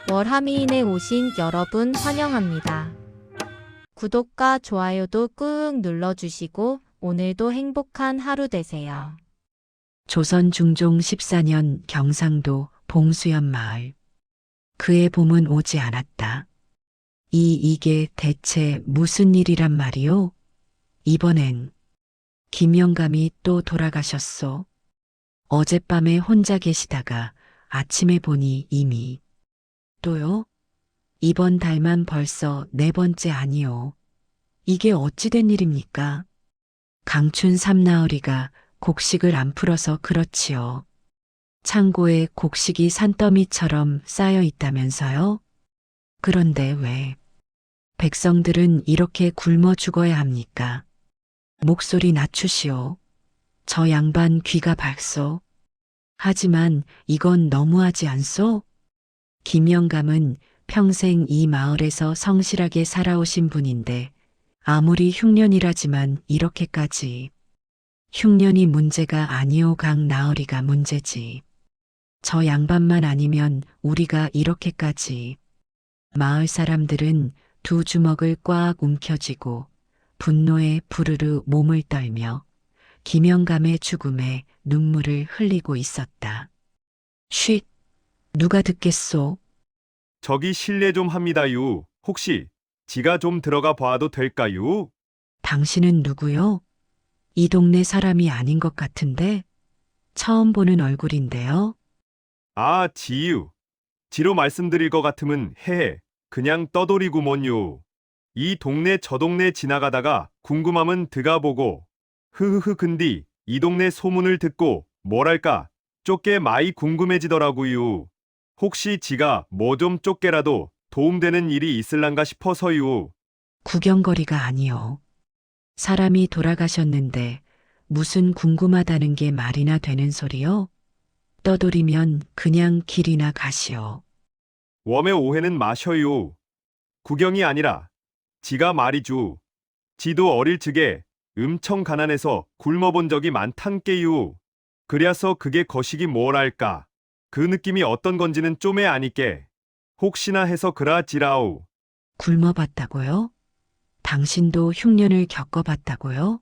월하미인에 오신 여러분 환영합니다. 구독과 좋아요도 꾹 눌러주시고 오늘도 행복한 하루 되세요. 조선 중종 14년 경상도 봉수연 마을. 그의 봄은 오지 않았다. 이게 대체 무슨 일이란 말이오? 이번엔 김영감이 또 돌아가셨소. 어젯밤에 혼자 계시다가 아침에 보니 이미. 또요? 이번 달만 벌써 4번째 아니오. 이게 어찌 된 일입니까? 강춘 삼나으리가 곡식을 안 풀어서 그렇지요. 창고에 곡식이 산더미처럼 쌓여 있다면서요? 그런데 왜 백성들은 이렇게 굶어 죽어야 합니까? 목소리 낮추시오. 저 양반 귀가 밝소. 하지만 이건 너무하지 않소? 김영감은 평생 이 마을에서 성실하게 살아오신 분인데 아무리 흉년이라지만 이렇게까지. 흉년이 문제가 아니오 강나으리가 문제지. 저 양반만 아니면 우리가 이렇게까지. 마을 사람들은 두 주먹을 꽉 움켜쥐고 분노에 부르르 몸을 떨며 김영감의 죽음에 눈물을 흘리고 있었다. 쉿! 누가 듣겠소? 저기 실례 좀 합니다유. 혹시 지가 좀 들어가 봐도 될까요? 당신은 누구요? 이 동네 사람이 아닌 것 같은데 처음 보는 얼굴인데요. 아, 지유. 지로 말씀드릴 것 같으면 해해. 그냥 떠돌이구먼요. 이 동네 저 동네 지나가다가 궁금하면 드가보고. 흐흐흐 근디 이 동네 소문을 듣고 뭐랄까 쫓게 많이 궁금해지더라고요. 혹시 지가 뭐 좀 쫓게라도 도움되는 일이 있을란가 싶어서요. 구경거리가 아니요. 사람이 돌아가셨는데 무슨 궁금하다는 게 말이나 되는 소리요? 떠돌이면 그냥 길이나 가시오. 웜의 오해는 마셔요. 구경이 아니라 지가 말이죠. 지도 어릴 적에 엄청 가난해서 굶어본 적이 많단께요. 그래서 그게 거시기 뭐랄까. 그 느낌이 어떤 건지는 좀에 아니께. 혹시나 해서 그라지라오. 굶어봤다고요? 당신도 흉년을 겪어봤다고요?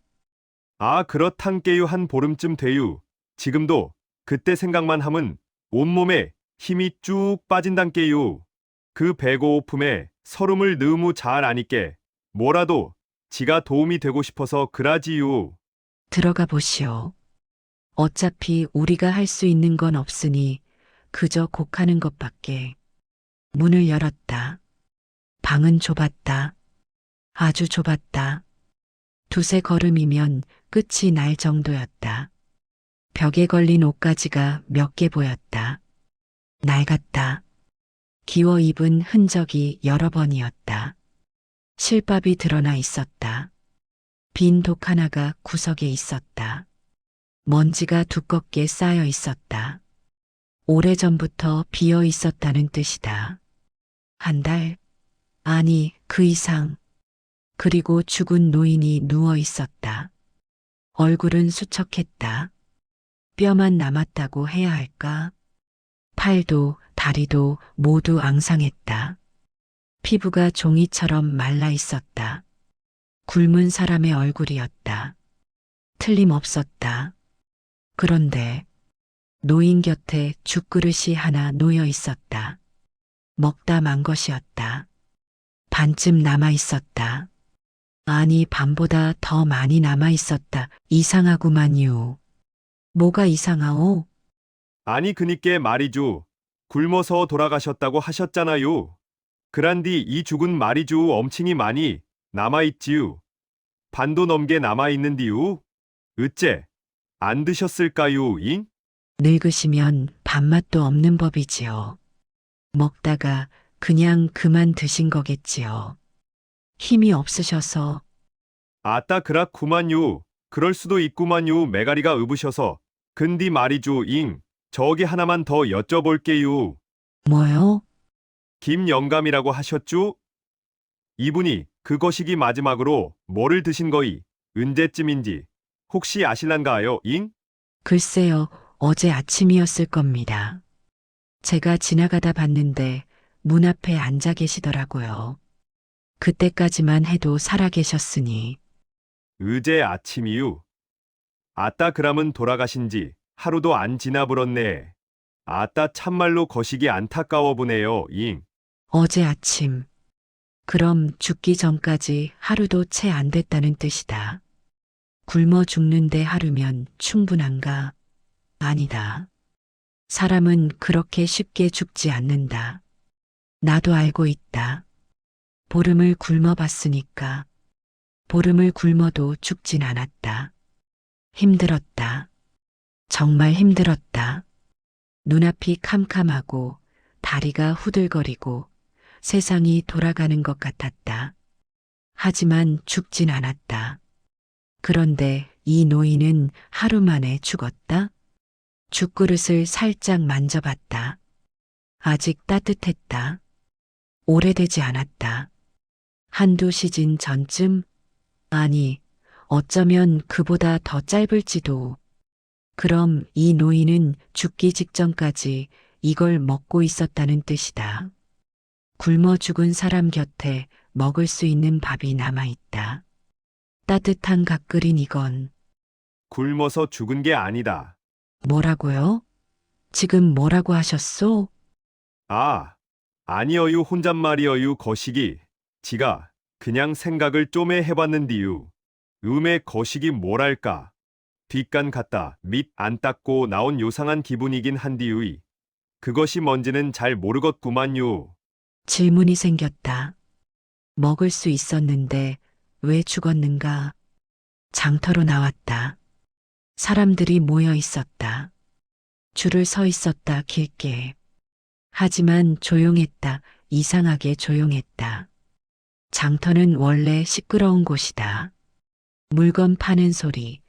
아 그렇단께요 한 보름쯤 돼유. 지금도 그때 생각만 하면 온몸에 힘이 쭉 빠진단께요. 그 배고픔에 서름을 너무 잘 아니께 뭐라도 지가 도움이 되고 싶어서 그라지요. 들어가 보시오. 어차피 우리가 할 수 있는 건 없으니 그저 곡하는 것밖에. 문을 열었다. 방은 좁았다. 아주 좁았다. 두세 걸음이면 끝이 날 정도였다. 벽에 걸린 옷가지가 몇 개 보였다. 낡았다. 기워 입은 흔적이 여러 번이었다. 실밥이 드러나 있었다. 빈 독 하나가 구석에 있었다. 먼지가 두껍게 쌓여 있었다. 오래전부터 비어 있었다는 뜻이다. 한 달, 아니 그 이상. 그리고 죽은 노인이 누워 있었다. 얼굴은 수척했다. 뼈만 남았다고 해야 할까? 팔도 다리도 모두 앙상했다. 피부가 종이처럼 말라 있었다. 굶은 사람의 얼굴이었다. 틀림없었다. 그런데 노인 곁에 죽그릇이 하나 놓여 있었다. 먹다 만 것이었다. 반쯤 남아 있었다. 아니, 반보다 더 많이 남아 있었다. 이상하구만요. 뭐가 이상하오? 아니 그니께 말이죠. 굶어서 돌아가셨다고 하셨잖아요. 그란디 이 죽은 말이죠 엄칭이 많이 남아있지요. 반도 넘게 남아있는디요. 어째 안 드셨을까요 잉? 늙으시면 밥맛도 없는 법이지요. 먹다가 그냥 그만 드신 거겠지요. 힘이 없으셔서. 아따 그렇구만요. 그럴 수도 있구만요. 매가리가 으부셔서. 근디 말이죠 잉. 저기 하나만 더 여쭤볼게요. 뭐요? 김영감이라고 하셨죠? 이분이 그 거시기 마지막으로 뭐를 드신 거이 언제쯤인지 혹시 아실란가요 잉? 글쎄요, 어제 아침이었을 겁니다. 제가 지나가다 봤는데 문 앞에 앉아 계시더라고요. 그때까지만 해도 살아 계셨으니 의제 아침이유. 아따 그람은 돌아가신 지 하루도 안 지나불었네. 아따 참말로 거시기 안타까워 보네요, 잉. 어제 아침. 그럼 죽기 전까지 하루도 채 안 됐다는 뜻이다. 굶어 죽는데 하루면 충분한가? 아니다. 사람은 그렇게 쉽게 죽지 않는다. 나도 알고 있다. 보름을 굶어봤으니까. 보름을 굶어도 죽진 않았다. 힘들었다. 정말 힘들었다. 눈앞이 캄캄하고 다리가 후들거리고 세상이 돌아가는 것 같았다. 하지만 죽진 않았다. 그런데 이 노인은 하루 만에 죽었다. 죽그릇을 살짝 만져봤다. 아직 따뜻했다. 오래되지 않았다. 한두 시즌 전쯤? 아니, 어쩌면 그보다 더 짧을지도. 그럼 이 노인은 죽기 직전까지 이걸 먹고 있었다는 뜻이다. 굶어 죽은 사람 곁에 먹을 수 있는 밥이 남아있다. 따뜻한 각 끓인 이건 굶어서 죽은 게 아니다. 뭐라고요? 지금 뭐라고 하셨소? 아, 아니어유 혼잣말이어유 거시기. 지가 그냥 생각을 좀에 해봤는디유. 음의 거시기 뭐랄까. 뒷간 갔다 밑 안 닦고 나온 요상한 기분이긴 한디유이. 그것이 뭔지는 잘 모르겠구만요. 질문이 생겼다. 먹을 수 있었는데 왜 죽었는가? 장터로 나왔다. 사람들이 모여 있었다. 줄을 서 있었다, 길게. 하지만 조용했다, 이상하게 조용했다. 장터는 원래 시끄러운 곳이다. 물건 파는 소리,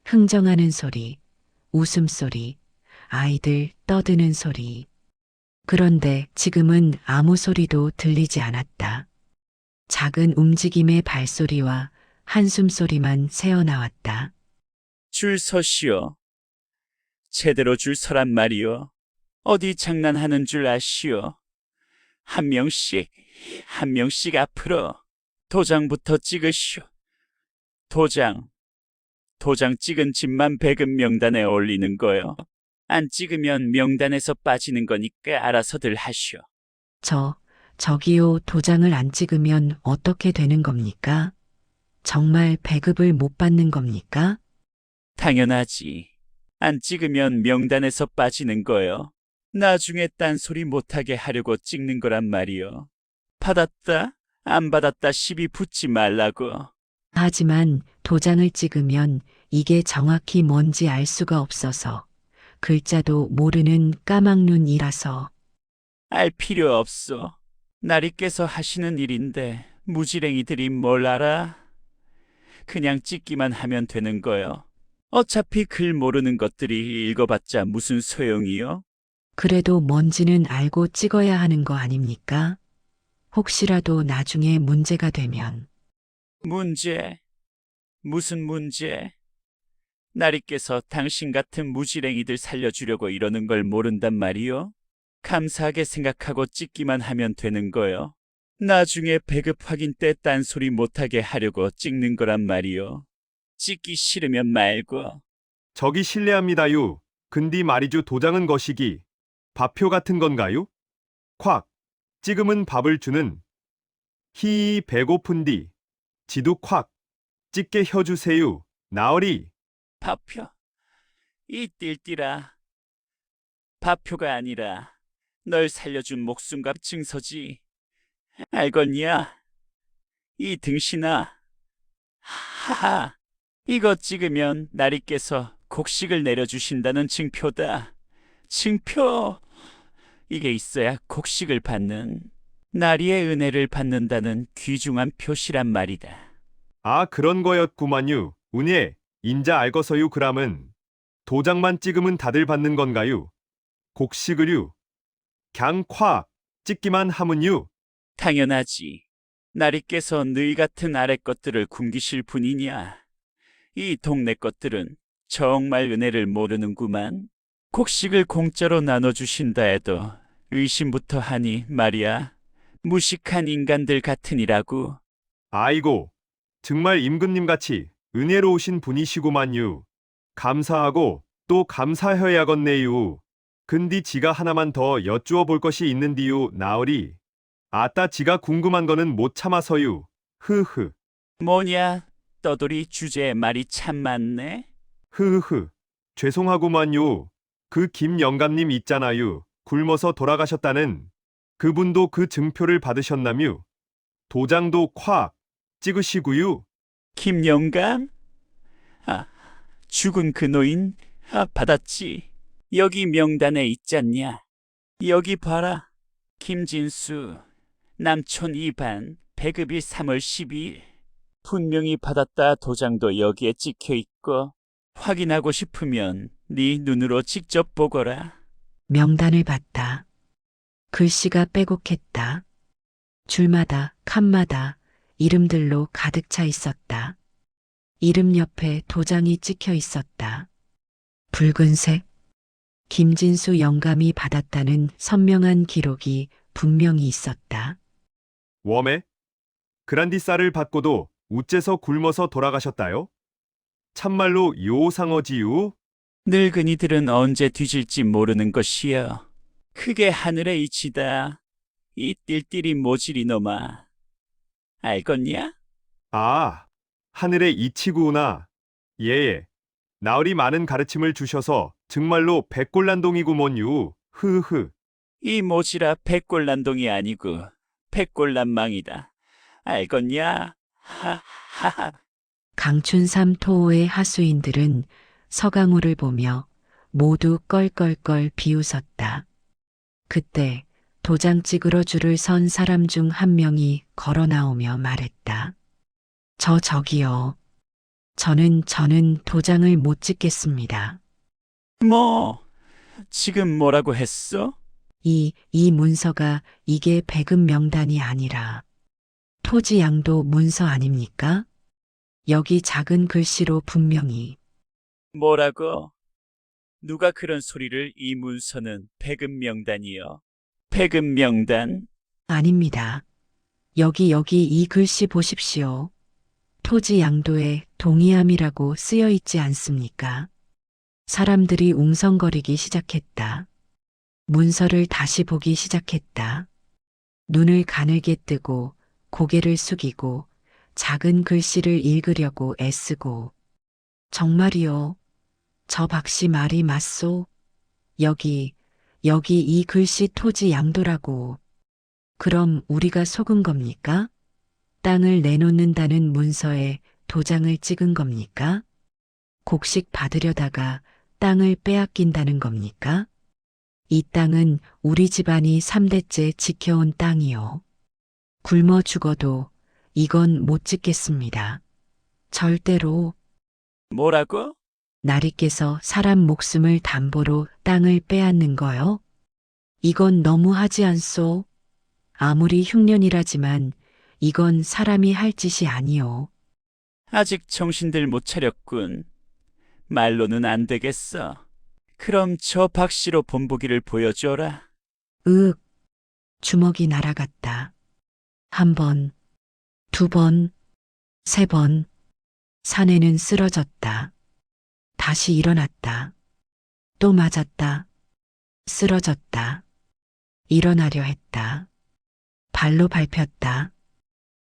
흥정하는 소리, 웃음소리, 아이들 떠드는 소리. 그런데 지금은 아무 소리도 들리지 않았다. 작은 움직임의 발소리와 한숨소리만 새어나왔다. 줄 서시오. 제대로 줄 서란 말이오. 어디 장난하는 줄 아시오. 한 명씩 앞으로 도장부터 찍으시오. 도장 찍은 집만 배급 명단에 올리는 거요. 안 찍으면 명단에서 빠지는 거니까 알아서들 하시오. 저기요, 도장을 안 찍으면 어떻게 되는 겁니까? 정말 배급을 못 받는 겁니까? 당연하지. 안 찍으면 명단에서 빠지는 거요. 나중에 딴소리 못하게 하려고 찍는 거란 말이요. 받았다, 안 받았다 시비 붙지 말라고. 하지만 도장을 찍으면 이게 정확히 뭔지 알 수가 없어서 글자도 모르는 까막눈이라서 알 필요 없어. 나리께서 하시는 일인데 무지랭이들이 뭘 알아? 그냥 찍기만 하면 되는 거요. 어차피 글 모르는 것들이 읽어봤자 무슨 소용이요? 그래도 뭔지는 알고 찍어야 하는 거 아닙니까? 혹시라도 나중에 문제가 되면 문제? 무슨 문제? 나리께서 당신 같은 무지랭이들 살려주려고 이러는 걸 모른단 말이요? 감사하게 생각하고 찍기만 하면 되는 거요. 나중에 배급 확인 때 딴소리 못하게 하려고 찍는 거란 말이요. 찍기 싫으면 말고. 저기 실례합니다유. 근디 말이주 도장은 거시기. 밥표 같은 건가요? 콱. 찍으면 밥을 주는. 히 배고픈디. 지도 콱. 찍게 혀주세요. 나으리. 밥표. 이 띨띨아. 밥표가 아니라 널 살려준 목숨값 증서지. 알겠냐? 이 등신아. 하하. 이거 찍으면 나리께서 곡식을 내려주신다는 증표다. 증표. 이게 있어야 곡식을 받는, 나리의 은혜를 받는다는 귀중한 표시란 말이다. 아 그런 거였구만유. 운예. 인자 알거서유 그람은. 도장만 찍으면 다들 받는 건가유? 곡식을유. 갱 콱. 찍기만 하면유. 당연하지. 나리께서 너희 같은 아래 것들을 굶기실 분이냐. 이 동네 것들은 정말 은혜를 모르는구만. 곡식을 공짜로 나눠주신다 해도 의심부터 하니 말이야. 무식한 인간들 같으니라고. 아이고, 정말 임금님 같이 은혜로우신 분이시구만유. 감사하고 또 감사해야겠네유. 근디 지가 하나만 더 여쭈어 볼 것이 있는디유, 나으리. 아따 지가 궁금한 거는 못 참아서유. 흐흐. 뭐냐? 떠돌이 주제에 말이 참 많네. 흐흐. 죄송하구만요. 그 김 영감님 있잖아요. 굶어서 돌아가셨다는. 그분도 그 증표를 받으셨나뮤. 도장도 콱 찍으시구유. 김영감? 아, 죽은 그 노인? 받았지. 여기 명단에 있잖냐. 여기 봐라. 김진수, 남촌 2반, 배급일 3월 12일. 분명히 받았다 도장도 여기에 찍혀 있고, 확인하고 싶으면 네 눈으로 직접 보거라. 명단을 봤다. 글씨가 빼곡했다. 줄마다 칸마다 이름들로 가득 차 있었다. 이름 옆에 도장이 찍혀 있었다. 붉은색. 김진수 영감이 받았다는 선명한 기록이 분명히 있었다. 웜에? 그란디 쌀을 받고도 우째서 굶어서 돌아가셨다요? 참말로 요상어지유? 늙은이들은 언제 뒤질지 모르는 것이여. 크게 하늘에 이치다. 이 띨띨이 모질이 놈아. 알겠냐? 아, 하늘의 이치구나. 예. 나으리 많은 가르침을 주셔서 정말로 백골난동이구먼유. 흐흐. 이 모지라 백골난동이 아니고 백골난망이다. 알겠냐? 하하하. 강춘삼 토호의 하수인들은 서강호를 보며 모두 껄껄껄 비웃었다. 그때 도장 찍으러 줄을 선 사람 중 한 명이 걸어 나오며 말했다. 저기요. 저는 도장을 못 찍겠습니다. 뭐, 지금 뭐라고 했어? 이 문서가 이게 배급 명단이 아니라 토지 양도 문서 아닙니까? 여기 작은 글씨로 분명히 뭐라고? 누가 그런 소리를 이 문서는 배급 명단이요. 배급 명단? 아닙니다. 여기 이 글씨 보십시오. 토지 양도에 동의함이라고 쓰여 있지 않습니까? 사람들이 웅성거리기 시작했다. 문서를 다시 보기 시작했다. 눈을 가늘게 뜨고 고개를 숙이고 작은 글씨를 읽으려고 애쓰고 정말이요. 저 박씨 말이 맞소. 여기 이 글씨 토지 양도라고. 그럼 우리가 속은 겁니까? 땅을 내놓는다는 문서에 도장을 찍은 겁니까? 곡식 받으려다가 땅을 빼앗긴다는 겁니까? 이 땅은 우리 집안이 3대째 지켜온 땅이요. 굶어 죽어도 이건 못 짓겠습니다. 절대로. 뭐라고? 나리께서 사람 목숨을 담보로 땅을 빼앗는 거요? 이건 너무하지 않소? 아무리 흉년이라지만 이건 사람이 할 짓이 아니요. 아직 정신들 못 차렸군. 말로는 안 되겠어. 그럼 저 박씨로 본보기를 보여줘라. 으윽. 주먹이 날아갔다. 1번, 2번, 3번. 사내는 쓰러졌다. 다시 일어났다. 또 맞았다. 쓰러졌다. 일어나려 했다. 발로 밟혔다.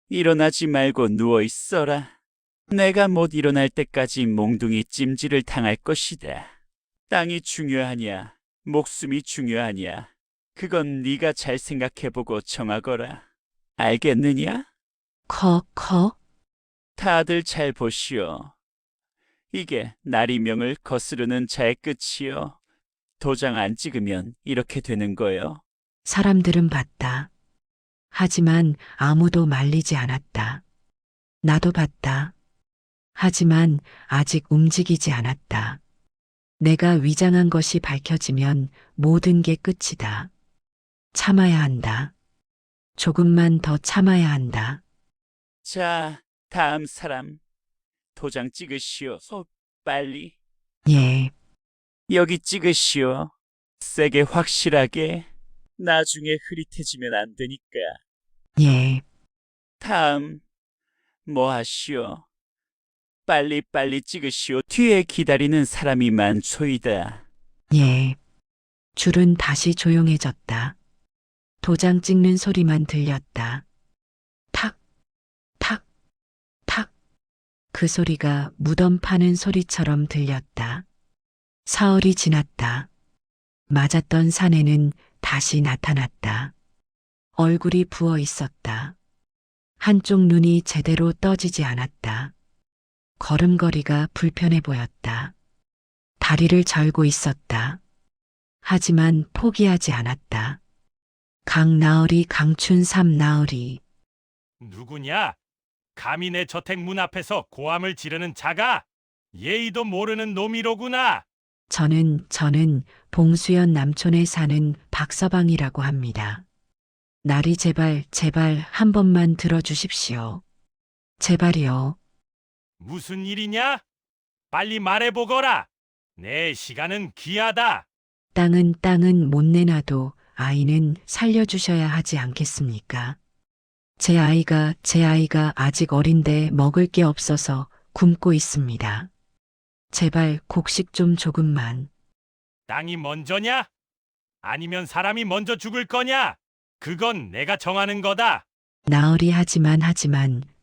일어나지 말고 누워 있어라. 내가 못 일어날 때까지 몽둥이 찜질을 당할 것이다. 땅이 중요하냐, 목숨이 중요하냐. 그건 네가 잘 생각해보고 정하거라. 알겠느냐? 커. 다들 잘 보시오. 이게 나리명을 거스르는 자의 끝이요. 도장 안 찍으면 이렇게 되는 거요. 사람들은 봤다. 하지만 아무도 말리지 않았다. 나도 봤다. 하지만 아직 움직이지 않았다. 내가 위장한 것이 밝혀지면 모든 게 끝이다. 참아야 한다. 조금만 더 참아야 한다. 자, 다음 사람. 도장 찍으시오. 빨리. 예. 여기 찍으시오. 세게 확실하게. 나중에 흐릿해지면 안 되니까. 예, 다음, 뭐 하시오? 빨리빨리 찍으시오. 뒤에 기다리는 사람이 많소이다. 예. 줄은 다시 조용해졌다. 도장 찍는 소리만 들렸다. 탁, 탁, 탁. 그 소리가 무덤 파는 소리처럼 들렸다. 사흘이 지났다. 맞았던 사내는 다시 나타났다. 얼굴이 부어 있었다. 한쪽 눈이 제대로 떠지지 않았다. 걸음걸이가 불편해 보였다. 다리를 절고 있었다. 하지만 포기하지 않았다. 강나으리 강춘 삼나으리. 누구냐? 감히 내 저택 문 앞에서 고함을 지르는 자가 예의도 모르는 놈이로구나. 저는 봉수연 남촌에 사는 박서방이라고 합니다. 날이 제발 한 번만 들어주십시오. 제발이요. 무슨 일이냐? 빨리 말해보거라. 내 시간은 귀하다. 땅은 못 내놔도 아이는 살려주셔야 하지 않겠습니까? 제 아이가 아직 어린데 먹을 게 없어서 굶고 있습니다. 제발 곡식 좀 조금만. 땅이 먼저냐? 아니면 사람이 먼저 죽을 거냐? 그건 내가 정하는 거다. 나으리 하지만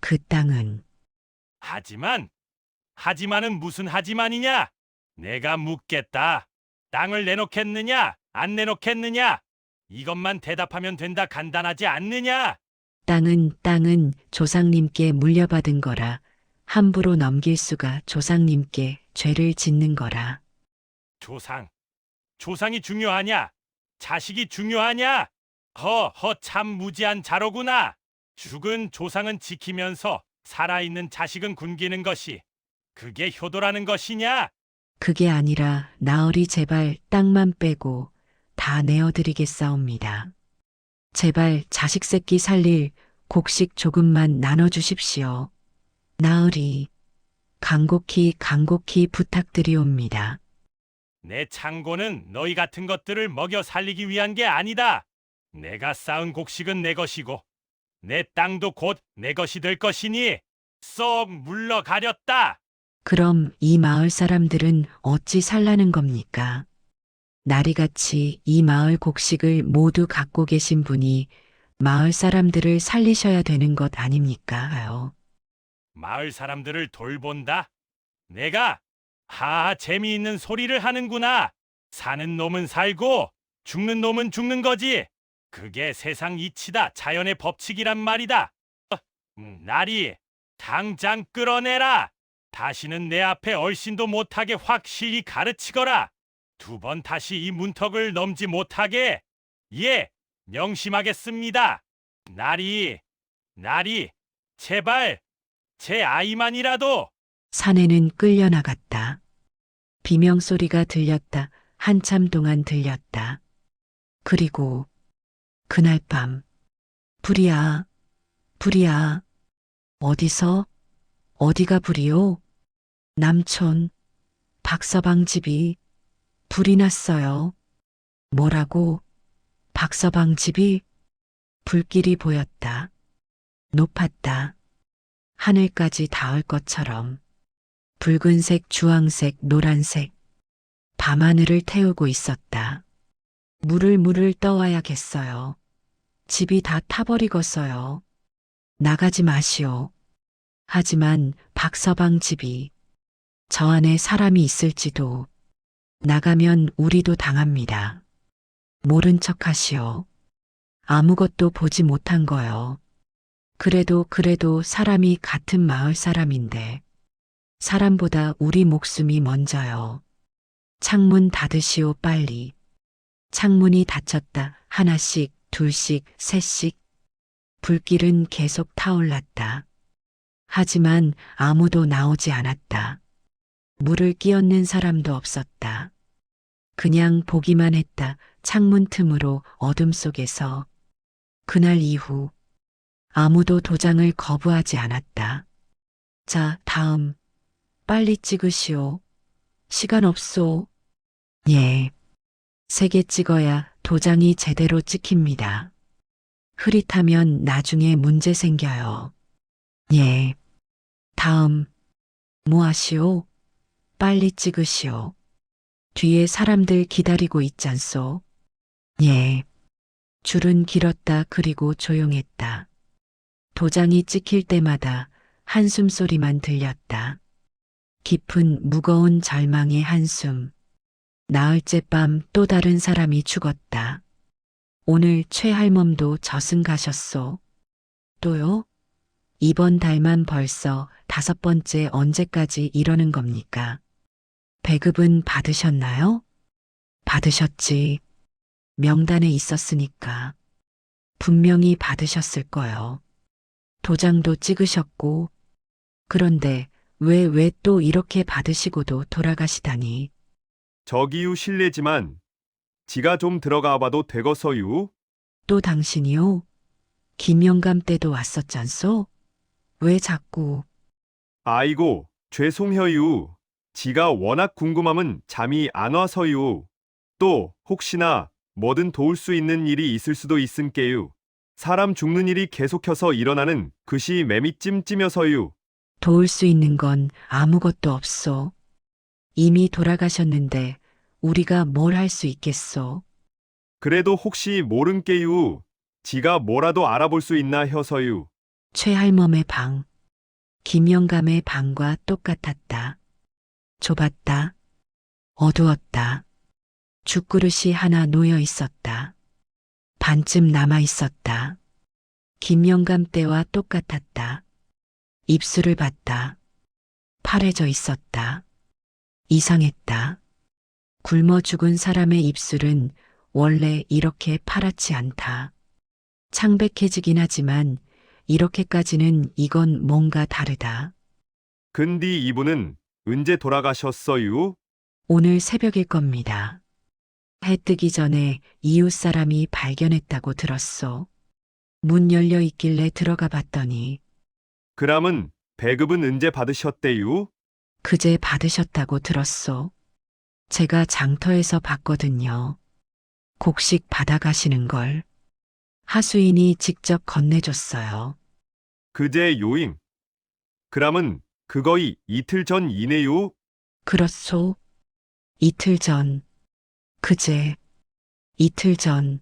그 땅은 하지만은 무슨 하지만이냐? 내가 묻겠다. 땅을 내놓겠느냐? 안 내놓겠느냐? 이것만 대답하면 된다. 간단하지 않느냐? 땅은 조상님께 물려받은 거라 함부로 넘길 수가 조상님께 죄를 짓는 거라. 조상이 중요하냐? 자식이 중요하냐? 참 무지한 자로구나. 죽은 조상은 지키면서 살아있는 자식은 굶기는 것이 그게 효도라는 것이냐? 그게 아니라 나으리 제발 땅만 빼고 다 내어드리겠사옵니다. 제발 자식 새끼 살릴 곡식 조금만 나눠주십시오. 나으리 간곡히 부탁드리옵니다. 내 창고는 너희 같은 것들을 먹여 살리기 위한 게 아니다. 내가 쌓은 곡식은 내 것이고 내 땅도 곧 내 것이 될 것이니 썩 물러가렸다. 그럼 이 마을 사람들은 어찌 살라는 겁니까? 나리같이 이 마을 곡식을 모두 갖고 계신 분이 마을 사람들을 살리셔야 되는 것 아닙니까? 마을 사람들을 돌본다. 내가 재미있는 소리를 하는구나. 사는 놈은 살고 죽는 놈은 죽는 거지. 그게 세상 이치다. 자연의 법칙이란 말이다. 나리, 당장 끌어내라. 다시는 내 앞에 얼씬도 못하게 확실히 가르치거라. 2번 다시 이 문턱을 넘지 못하게 명심하겠습니다. 나리, 제발 제 아이만이라도. 사내는 끌려나갔다. 비명소리가 들렸다. 한참 동안 들렸다. 그리고 그날 밤 불이야. 어디가 불이요? 남촌 박서방 집이 불이 났어요. 뭐라고? 박서방 집이? 불길이 보였다. 높았다. 하늘까지 닿을 것처럼 붉은색, 주황색, 노란색 밤하늘을 태우고 있었다. 물을 떠와야겠어요. 집이 다 타버리겠어요. 나가지 마시오. 하지만 박서방 집이 저 안에 사람이 있을지도. 나가면 우리도 당합니다. 모른 척 하시오. 아무것도 보지 못한 거요. 그래도 사람이 같은 마을 사람인데 사람보다 우리 목숨이 먼저요. 창문 닫으시오 빨리. 창문이 닫혔다. 하나씩, 둘씩, 셋씩. 불길은 계속 타올랐다. 하지만 아무도 나오지 않았다. 물을 끼얹는 사람도 없었다. 그냥 보기만 했다. 창문 틈으로 어둠 속에서. 그날 이후 아무도 도장을 거부하지 않았다. 자, 다음. 빨리 찍으시오. 시간 없소. 예. 3개 찍어야 도장이 제대로 찍힙니다. 흐릿하면 나중에 문제 생겨요. 예. 다음. 뭐 하시오? 빨리 찍으시오. 뒤에 사람들 기다리고 있잖소. 예. 줄은 길었다 그리고 조용했다. 도장이 찍힐 때마다 한숨 소리만 들렸다. 깊은 무거운 절망의 한숨. 나흘째 밤 또 다른 사람이 죽었다. 오늘 최할멈도 저승 가셨소. 또요? 이번 달만 벌써 5번째 언제까지 이러는 겁니까? 배급은 받으셨나요? 받으셨지. 명단에 있었으니까. 분명히 받으셨을 거요. 도장도 찍으셨고. 그런데 왜 또 이렇게 받으시고도 돌아가시다니. 저기유 실례지만 지가 좀 들어가 봐도 되겠어유? 또 당신이요? 김영감 때도 왔었잖소? 왜 자꾸. 아이고, 죄송해유. 지가 워낙 궁금함은 잠이 안 와서유. 또 혹시나 뭐든 도울 수 있는 일이 있을 수도 있은께유. 사람 죽는 일이 계속해서 일어나는 그시 매미 찜찜여서유. 도울 수 있는 건 아무것도 없소. 이미 돌아가셨는데 우리가 뭘 할 수 있겠소? 그래도 혹시 모른께유. 지가 뭐라도 알아볼 수 있나 해서유. 최할멈의 방. 김영감의 방과 똑같았다. 좁았다. 어두웠다. 죽그릇이 하나 놓여 있었다. 반쯤 남아 있었다. 김영감 때와 똑같았다. 입술을 봤다. 파래져 있었다. 이상했다. 굶어 죽은 사람의 입술은 원래 이렇게 파랗지 않다. 창백해지긴 하지만 이렇게까지는 이건 뭔가 다르다. 근디 이분은 언제 돌아가셨어유? 오늘 새벽일 겁니다. 해 뜨기 전에 이웃 사람이 발견했다고 들었소. 문 열려 있길래 들어가 봤더니 그람은 배급은 언제 받으셨대유? 그제 받으셨다고 들었소. 제가 장터에서 봤거든요. 곡식 받아가시는 걸. 하수인이 직접 건네줬어요. 그제 요잉. 그람은 그거이 이틀 전 이내유? 그렇소. 이틀 전. 그제. 이틀 전.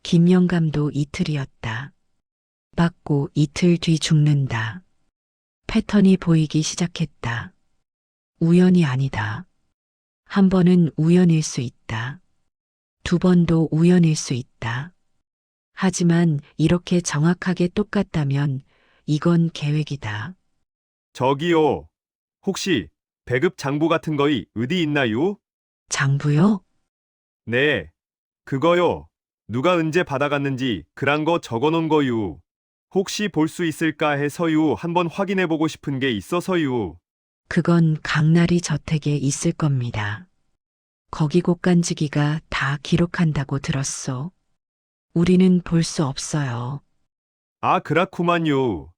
김영감도 이틀이었다. 받고 이틀 뒤 죽는다. 패턴이 보이기 시작했다. 우연이 아니다. 한 번은 우연일 수 있다. 두 번도 우연일 수 있다. 하지만 이렇게 정확하게 똑같다면 이건 계획이다. 저기요. 혹시 배급 장부 같은 거이 어디 있나요? 장부요? 네. 그거요. 누가 언제 받아갔는지 그런 거 적어놓은 거유. 혹시 볼 수 있을까 해서유 한번 확인해 보고 싶은 게 있어서유. 그건 강나리 저택에 있을 겁니다. 거기 곳간지기가 다 기록한다고 들었소. 우리는 볼 수 없어요. 아, 그렇구만요.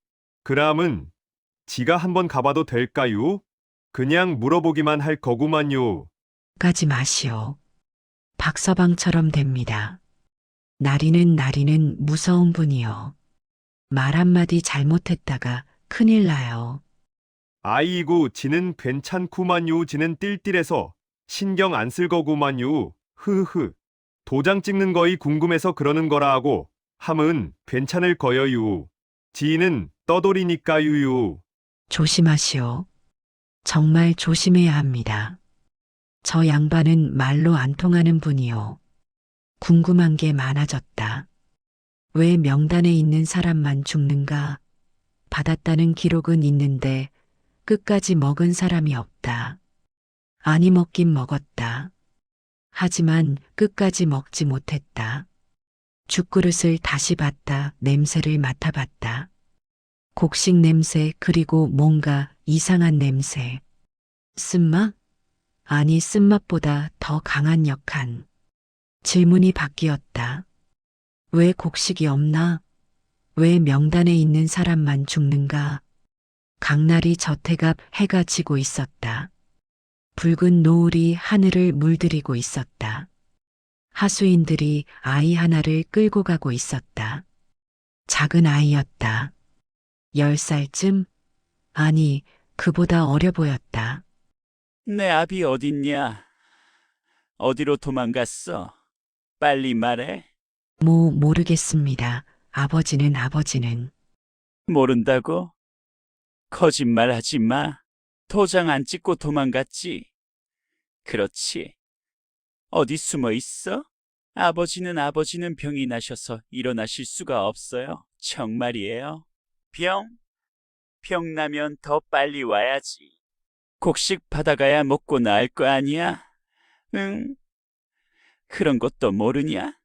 그람은 지가 한번 가봐도 될까요? 그냥 물어보기만 할 거구만요. 가지 마시오. 박서방처럼 됩니다. 나리는 무서운 분이요. 말 한마디 잘못했다가 큰일 나요. 아이고, 지는 괜찮구만요. 지는 띨띨해서 신경 안 쓸 거구만요. 흐흐. 도장 찍는 거이 궁금해서 그러는 거라 하고 함은 괜찮을 거여유. 지는 떠돌이니까유유. 조심하시오. 정말 조심해야 합니다. 저 양반은 말로 안 통하는 분이요. 궁금한 게 많아졌다. 왜 명단에 있는 사람만 죽는가? 받았다는 기록은 있는데 끝까지 먹은 사람이 없다. 아니 먹긴 먹었다. 하지만 끝까지 먹지 못했다. 죽그릇을 다시 봤다. 냄새를 맡아봤다. 곡식 냄새 그리고 뭔가 이상한 냄새. 쓴맛? 아니 쓴맛보다 더 강한 역한. 질문이 바뀌었다. 왜 곡식이 없나? 왜 명단에 있는 사람만 죽는가? 강나리 저택 앞 해가 지고 있었다. 붉은 노을이 하늘을 물들이고 있었다. 하수인들이 아이 하나를 끌고 가고 있었다. 작은 아이였다. 10살쯤? 아니, 그보다 어려 보였다. 내 아비 어딨냐? 어디로 도망갔어? 빨리 말해. 모르겠습니다. 아버지는. 모른다고? 거짓말하지 마. 도장 안 찍고 도망갔지? 그렇지. 어디 숨어 있어? 아버지는 병이 나셔서 일어나실 수가 없어요. 정말이에요. 병 나면 더 빨리 와야지. 곡식 받아가야 먹고 나을 거 아니야? 응? 그런 것도 모르냐?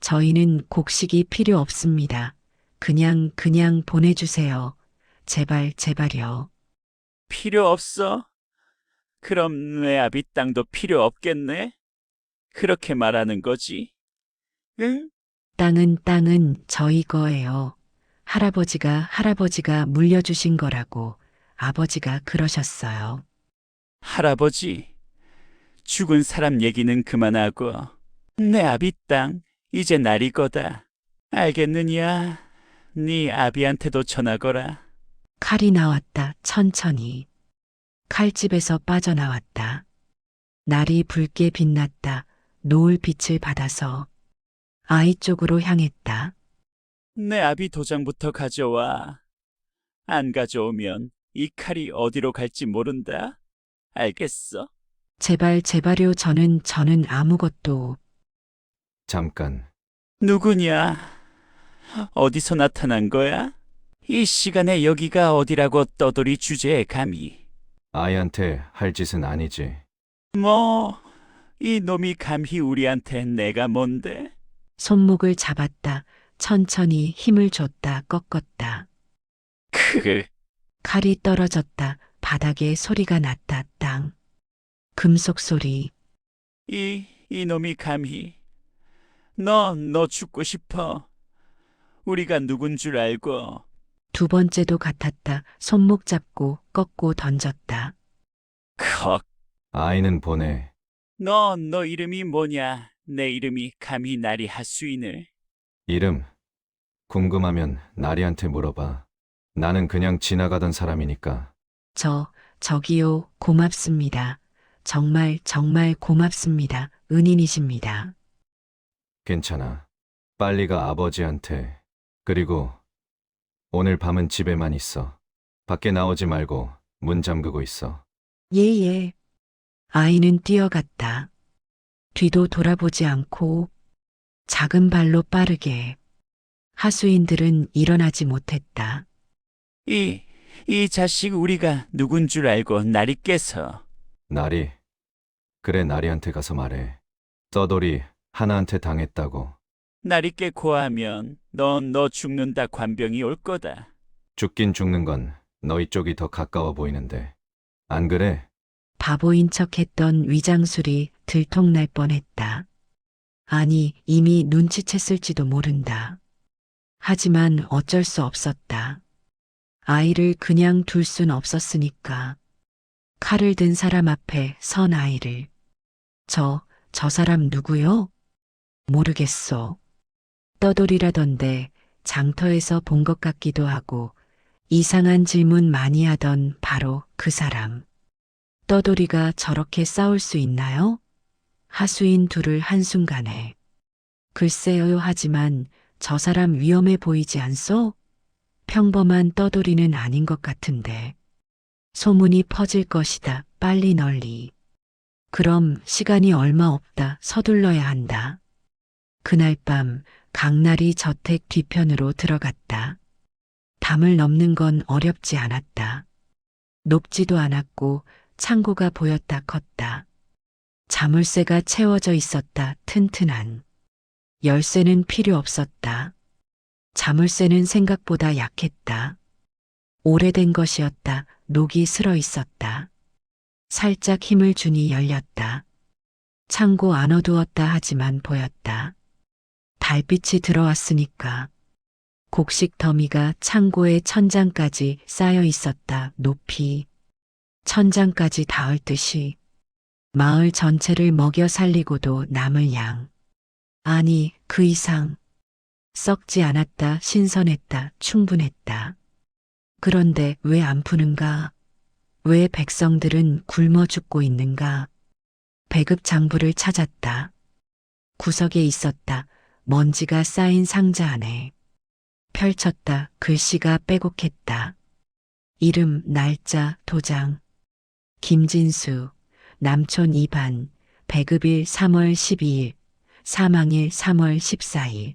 저희는 곡식이 필요 없습니다. 그냥 보내주세요. 제발요. 필요 없어? 그럼 내 아비 땅도 필요 없겠네? 그렇게 말하는 거지? 응? 땅은 저희 거예요. 할아버지가 물려주신 거라고 아버지가 그러셨어요. 할아버지, 죽은 사람 얘기는 그만하고 내 아비 땅 이제 날이 거다. 알겠느냐? 네 아비한테도 전하거라. 칼이 나왔다, 천천히. 칼집에서 빠져나왔다. 날이 붉게 빛났다. 노을 빛을 받아서 아이 쪽으로 향했다. 내 아비 도장부터 가져와. 안 가져오면 이 칼이 어디로 갈지 모른다. 알겠어? 제발요. 저는 아무것도. 잠깐. 누구냐? 어디서 나타난 거야? 이 시간에 여기가 어디라고 떠돌이 주제에 감히. 아이한테 할 짓은 아니지. 뭐, 이 놈이 감히 우리한테 내가 뭔데? 손목을 잡았다. 천천히 힘을 줬다. 꺾었다. 칼이 떨어졌다. 바닥에 소리가 났다. 땅. 금속 소리. 이 놈이 감히. 너 죽고 싶어. 우리가 누군 줄 알고. 두 번째도 같았다. 손목 잡고 꺾고 던졌다. 컥. 아이는 보내. 너 이름이 뭐냐? 내 이름이 감히 나리 하수인을. 이름. 궁금하면 나리한테 물어봐. 나는 그냥 지나가던 사람이니까. 저기요, 고맙습니다. 정말 고맙습니다. 은인이십니다. 괜찮아. 빨리 가 아버지한테. 그리고 오늘 밤은 집에만 있어. 밖에 나오지 말고 문 잠그고 있어. 예. 아이는 뛰어갔다. 뒤도 돌아보지 않고 작은 발로 빠르게. 하수인들은 일어나지 못했다. 이 자식 우리가 누군 줄 알고 나리 깨서. 나리. 그래 나리한테 가서 말해. 떠돌이 하나한테 당했다고. 나리 깨 고하면 너 죽는다 관병이 올 거다. 죽긴 죽는 건 너희 쪽이 더 가까워 보이는데. 안 그래? 바보인 척했던 위장술이 들통날 뻔했다. 아니, 이미 눈치챘을지도 모른다. 하지만 어쩔 수 없었다. 아이를 그냥 둘 순 없었으니까. 칼을 든 사람 앞에 선 아이를. 저 사람 누구요? 모르겠어. 떠돌이라던데 장터에서 본 것 같기도 하고 이상한 질문 많이 하던 바로 그 사람. 떠돌이가 저렇게 싸울 수 있나요? 하수인 둘을 한순간에. 글쎄요 하지만 저 사람 위험해 보이지 않소? 평범한 떠돌이는 아닌 것 같은데. 소문이 퍼질 것이다. 빨리 널리. 그럼 시간이 얼마 없다. 서둘러야 한다. 그날 밤 강날이 저택 뒤편으로 들어갔다. 담을 넘는 건 어렵지 않았다. 높지도 않았고 창고가 보였다 컸다. 자물쇠가 채워져 있었다. 튼튼한. 열쇠는 필요 없었다. 자물쇠는 생각보다 약했다. 오래된 것이었다. 녹이 슬어 있었다. 살짝 힘을 주니 열렸다. 창고 안 어두웠다 하지만 보였다. 달빛이 들어왔으니까. 곡식 더미가 창고의 천장까지 쌓여 있었다. 높이. 천장까지 닿을 듯이. 마을 전체를 먹여 살리고도 남을 양. 아니, 그 이상. 썩지 않았다, 신선했다, 충분했다. 그런데 왜 안 푸는가? 왜 백성들은 굶어 죽고 있는가? 배급 장부를 찾았다. 구석에 있었다. 먼지가 쌓인 상자 안에. 펼쳤다. 글씨가 빼곡했다. 이름, 날짜, 도장. 김진수, 남촌 2반, 배급일 3월 12일, 사망일 3월 14일.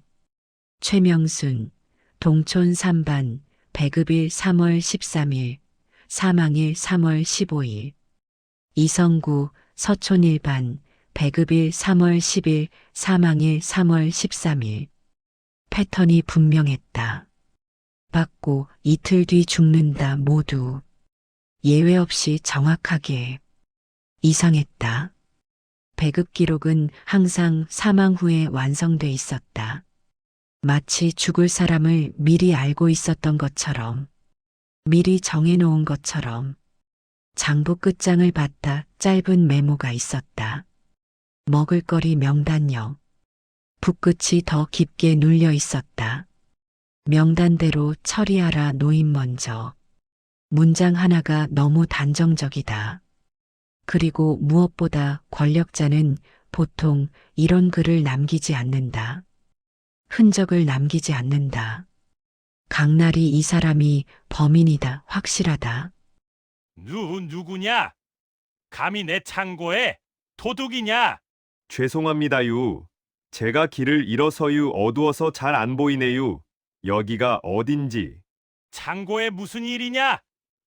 최명순, 동촌 3반, 배급일 3월 13일, 사망일 3월 15일. 이성구, 서촌 1반, 배급일 3월 10일, 사망일 3월 13일. 패턴이 분명했다. 받고 이틀 뒤 죽는다 모두. 예외 없이 정확하게. 이상했다. 배급 기록은 항상 사망 후에 완성돼 있었다. 마치 죽을 사람을 미리 알고 있었던 것처럼, 미리 정해놓은 것처럼. 장부 끝장을 봤다. 짧은 메모가 있었다. 먹을거리 명단요. 붓끝이 더 깊게 눌려 있었다. 명단대로 처리하라 노인 먼저. 문장 하나가 너무 단정적이다. 그리고 무엇보다 권력자는 보통 이런 글을 남기지 않는다. 흔적을 남기지 않는다. 강날이 이 사람이 범인이다, 확실하다. 누구냐? 감히 내 창고에 도둑이냐? 죄송합니다유. 제가 길을 잃어서유 어두워서 잘 안 보이네유. 여기가 어딘지. 창고에 무슨 일이냐?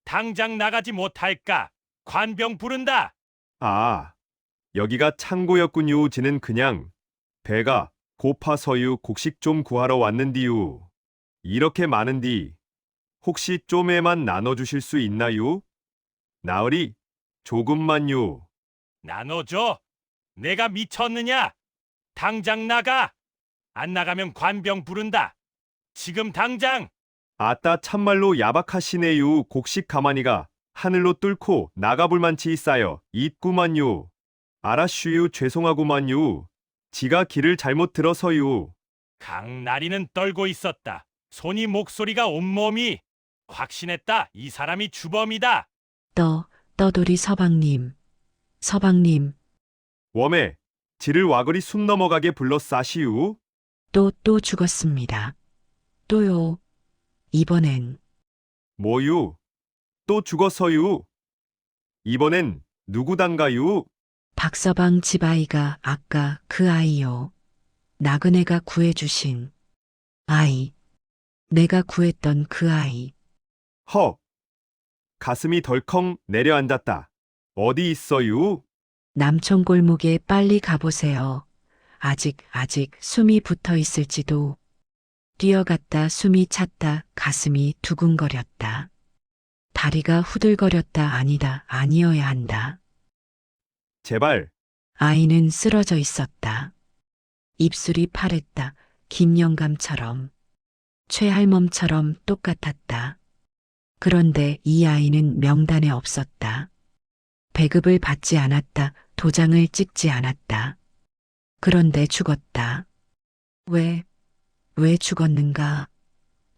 당장 나가지 못할까? 관병 부른다. 아, 여기가 창고였군요. 지는 그냥 배가 고파서유 곡식 좀 구하러 왔는디유. 이렇게 많은디 혹시 좀에만 나눠주실 수 있나요? 나으리 조금만요. 나눠줘. 내가 미쳤느냐? 당장 나가. 안 나가면 관병 부른다. 지금 당장. 아따 참말로 야박하시네요. 곡식 가마니가 하늘로 뚫고 나가볼 만치 있어요. 있구만요. 알았슈유. 죄송하구만요. 지가 길을 잘못 들어서요. 강나리는 떨고 있었다. 손이 목소리가 온몸이 확신했다. 이 사람이 주범이다. 떠돌이 서방님. 서방님, 웜에 지를 와그리 숨 넘어가게 불러싸시우. 또 죽었습니다. 또요. 이번엔 뭐유? 또 죽었어유. 이번엔 누구단가유? 박서방 집 아이가 아까 그 아이요. 나그네가 구해주신 아이. 내가 구했던 그 아이. 헉. 가슴이 덜컹 내려앉았다. 어디 있어유? 남촌 골목에 빨리 가보세요. 아직 숨이 붙어 있을지도. 뛰어갔다 숨이 찼다 가슴이 두근거렸다. 다리가 후들거렸다 아니다 아니어야 한다. 제발. 아이는 쓰러져 있었다. 입술이 파랬다. 김영감처럼. 최할멈처럼 똑같았다. 그런데 이 아이는 명단에 없었다. 배급을 받지 않았다. 도장을 찍지 않았다. 그런데 죽었다. 왜 죽었는가?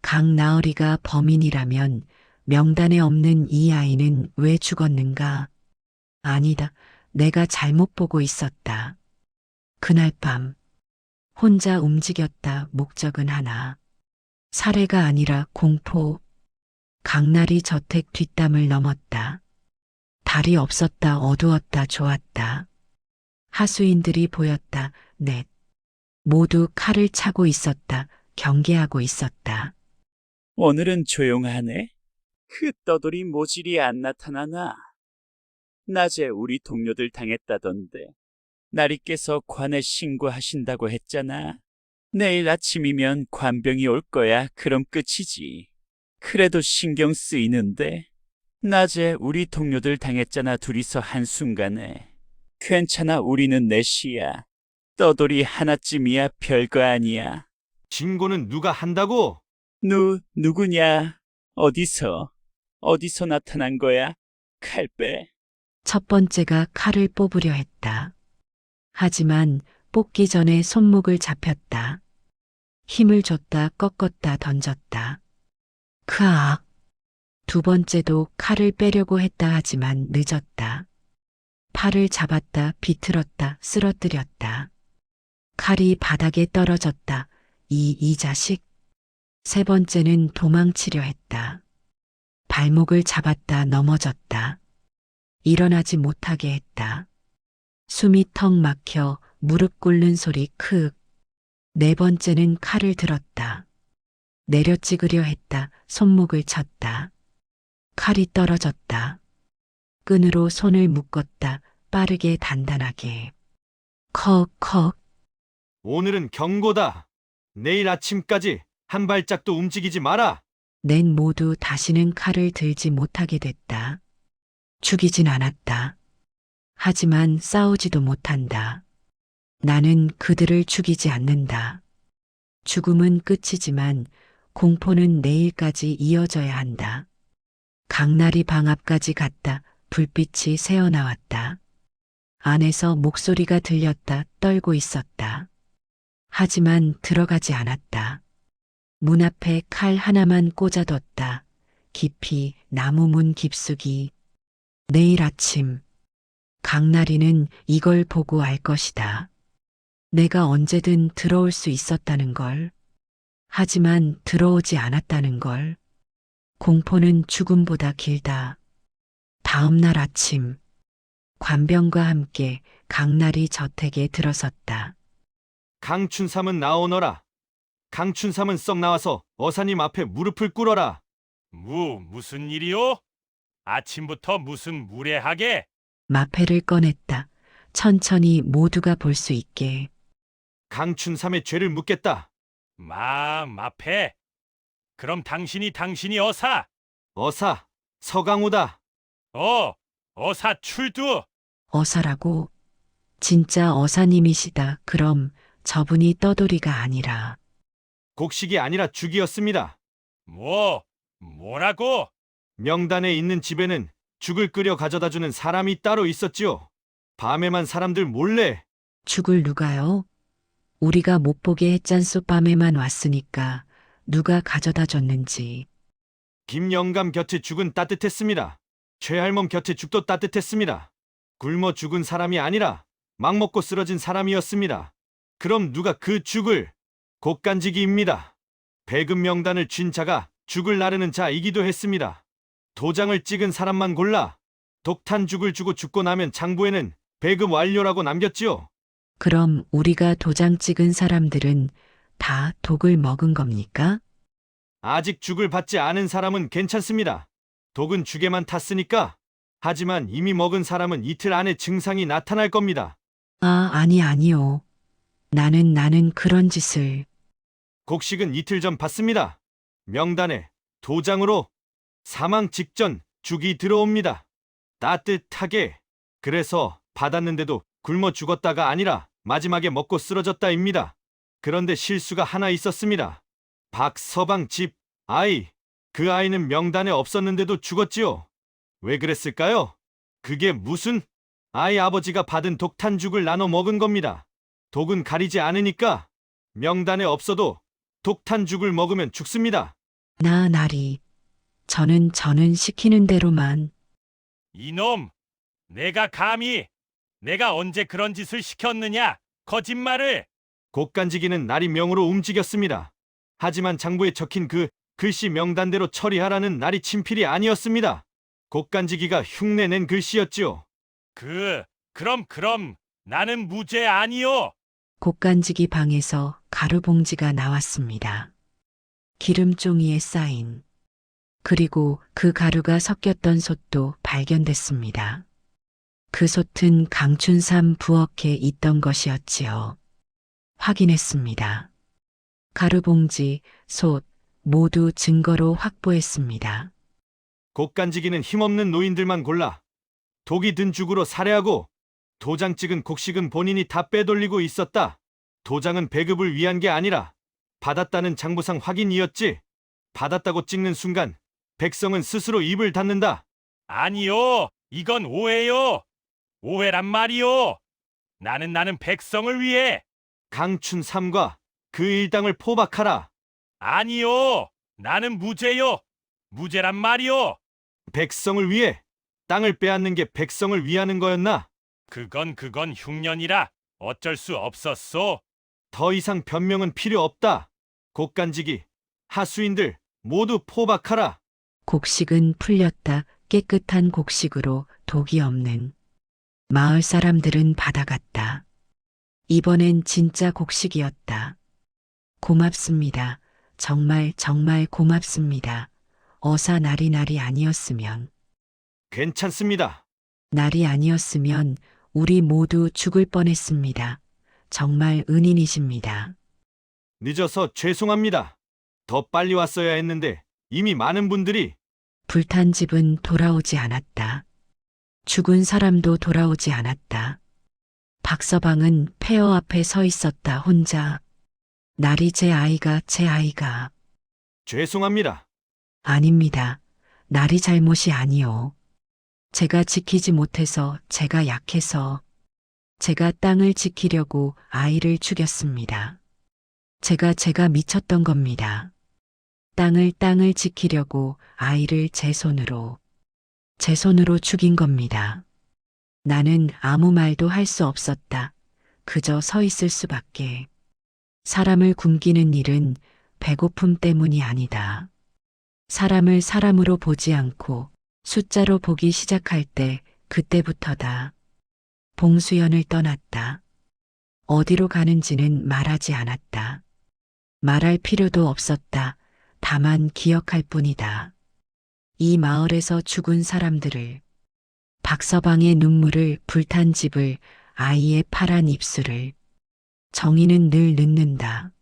강나으리가 범인이라면 명단에 없는 이 아이는 왜 죽었는가? 아니다. 내가 잘못 보고 있었다. 그날 밤 혼자 움직였다. 목적은 하나. 살해가 아니라 공포. 강날이 저택 뒷담을 넘었다. 달이 없었다. 어두웠다. 좋았다. 하수인들이 보였다. 넷. 모두 칼을 차고 있었다. 경계하고 있었다. 오늘은 조용하네. 그 떠돌이 모질이 안 나타나나. 낮에 우리 동료들 당했다던데. 나리께서 관에 신고하신다고 했잖아. 내일 아침이면 관병이 올 거야. 그럼 끝이지. 그래도 신경 쓰이는데. 낮에 우리 동료들 당했잖아. 둘이서 한순간에. 괜찮아. 우리는 넷이야. 떠돌이 하나쯤이야. 별거 아니야. 신고는 누가 한다고? 누구냐? 어디서 나타난 거야? 칼 빼. 첫 번째가 칼을 뽑으려 했다. 하지만 뽑기 전에 손목을 잡혔다. 힘을 줬다 꺾었다 던졌다. 크악! 두 번째도 칼을 빼려고 했다 하지만 늦었다. 팔을 잡았다 비틀었다 쓰러뜨렸다. 칼이 바닥에 떨어졌다. 이 자식. 세 번째는 도망치려 했다. 발목을 잡았다 넘어졌다. 일어나지 못하게 했다. 숨이 턱 막혀 무릎 꿇는 소리 크윽. 네 번째는 칼을 들었다. 내려 찍으려 했다. 손목을 쳤다. 칼이 떨어졌다. 끈으로 손을 묶었다. 빠르게 단단하게. 컥컥. 오늘은 경고다. 내일 아침까지 한 발짝도 움직이지 마라. 낸 모두 다시는 칼을 들지 못하게 됐다. 죽이진 않았다. 하지만 싸우지도 못한다. 나는 그들을 죽이지 않는다. 죽음은 끝이지만 공포는 내일까지 이어져야 한다. 강나리 방 앞까지 갔다. 불빛이 새어나왔다. 안에서 목소리가 들렸다. 떨고 있었다. 하지만 들어가지 않았다. 문 앞에 칼 하나만 꽂아뒀다. 깊이 나무 문 깊숙이. 내일 아침 강나리는 이걸 보고 알 것이다. 내가 언제든 들어올 수 있었다는 걸. 하지만 들어오지 않았다는 걸. 공포는 죽음보다 길다. 다음 날 아침 관병과 함께 강나리 저택에 들어섰다. 강춘삼은 나오너라. 강춘삼은 썩 나와서 어사님 앞에 무릎을 꿇어라. 무슨 일이요? 아침부터 무슨 무례하게? 마패를 꺼냈다. 천천히 모두가 볼 수 있게. 강춘삼의 죄를 묻겠다. 마패. 그럼 당신이 어사. 어사, 서강호다. 어사 출두. 어사라고? 진짜 어사님이시다. 그럼 저분이 떠돌이가 아니라. 곡식이 아니라 죽이었습니다. 뭐라고? 명단에 있는 집에는 죽을 끓여 가져다주는 사람이 따로 있었지요. 밤에만 사람들 몰래. 죽을 누가요? 우리가 못 보게 했잖소. 밤에만 왔으니까 누가 가져다 줬는지. 김영감 곁에 죽은 따뜻했습니다. 최할멈 곁에 죽도 따뜻했습니다. 굶어 죽은 사람이 아니라 막 먹고 쓰러진 사람이었습니다. 그럼 누가 그 죽을? 곡간지기입니다. 배급 명단을 쥔 자가 죽을 나르는 자이기도 했습니다. 도장을 찍은 사람만 골라 독탄 죽을 주고 죽고 나면 장부에는 배급 완료라고 남겼지요. 그럼 우리가 도장 찍은 사람들은 다 독을 먹은 겁니까? 아직 죽을 받지 않은 사람은 괜찮습니다. 독은 죽에만 탔으니까. 하지만 이미 먹은 사람은 이틀 안에 증상이 나타날 겁니다. 아니요. 나는 그런 짓을. 곡식은 이틀 전 받습니다. 명단에 도장으로 사망 직전 죽이 들어옵니다. 따뜻하게. 그래서 받았는데도 굶어 죽었다가 아니라 마지막에 먹고 쓰러졌다입니다. 그런데 실수가 하나 있었습니다. 박서방 집 아이. 그 아이는 명단에 없었는데도 죽었지요. 왜 그랬을까요? 그게 무슨? 아이 아버지가 받은 독탄죽을 나눠 먹은 겁니다. 독은 가리지 않으니까 명단에 없어도 독탄죽을 먹으면 죽습니다. 나리. 저는 시키는 대로만. 이놈, 내가 언제 그런 짓을 시켰느냐? 거짓말을! 곡간지기는 날이 명으로 움직였습니다. 하지만 장부에 적힌 그 글씨 명단대로 처리하라는 날이 친필이 아니었습니다. 곡간지기가 흉내낸 글씨였지요. 그럼 나는 무죄 아니요. 곡간지기 방에서 가루봉지가 나왔습니다. 기름종이에 쌓인. 그리고 그 가루가 섞였던 솥도 발견됐습니다. 그 솥은 강춘삼 부엌에 있던 것이었지요. 확인했습니다. 가루봉지, 솥 모두 증거로 확보했습니다. 곡간지기는 힘없는 노인들만 골라 독이 든 죽으로 살해하고 도장 찍은 곡식은 본인이 다 빼돌리고 있었다. 도장은 배급을 위한 게 아니라 받았다는 장부상 확인이었지. 받았다고 찍는 순간 백성은 스스로 입을 닫는다. 아니요. 이건 오해요. 오해란 말이요. 나는 백성을 위해. 강춘 삼과 그 일당을 포박하라. 아니요. 나는 무죄요. 무죄란 말이요. 백성을 위해 땅을 빼앗는 게 백성을 위하는 거였나? 그건 흉년이라 어쩔 수 없었소. 더 이상 변명은 필요 없다. 곡간지기, 하수인들 모두 포박하라. 곡식은 풀렸다. 깨끗한 곡식으로 독이 없는. 마을 사람들은 받아갔다. 이번엔 진짜 곡식이었다. 고맙습니다. 정말 고맙습니다. 어사 날이 아니었으면. 괜찮습니다. 날이 아니었으면 우리 모두 죽을 뻔했습니다. 정말 은인이십니다. 늦어서 죄송합니다. 더 빨리 왔어야 했는데 이미 많은 분들이 불탄 집은 돌아오지 않았다. 죽은 사람도 돌아오지 않았다. 박서방은 폐허 앞에 서 있었다 혼자. 날이 제 아이가. 죄송합니다. 아닙니다. 날이 잘못이 아니요. 제가 지키지 못해서, 제가 약해서, 제가 땅을 지키려고 아이를 죽였습니다. 제가 미쳤던 겁니다. 땅을 지키려고 아이를 제 손으로 죽인 겁니다. 나는 아무 말도 할 수 없었다. 그저 서 있을 수밖에. 사람을 굶기는 일은 배고픔 때문이 아니다. 사람을 사람으로 보지 않고 숫자로 보기 시작할 때 그때부터다. 봉수연을 떠났다. 어디로 가는지는 말하지 않았다. 말할 필요도 없었다. 다만 기억할 뿐이다. 이 마을에서 죽은 사람들을, 박서방의 눈물을, 불탄 집을, 아이의 파란 입술을. 정의는 늘 늦는다.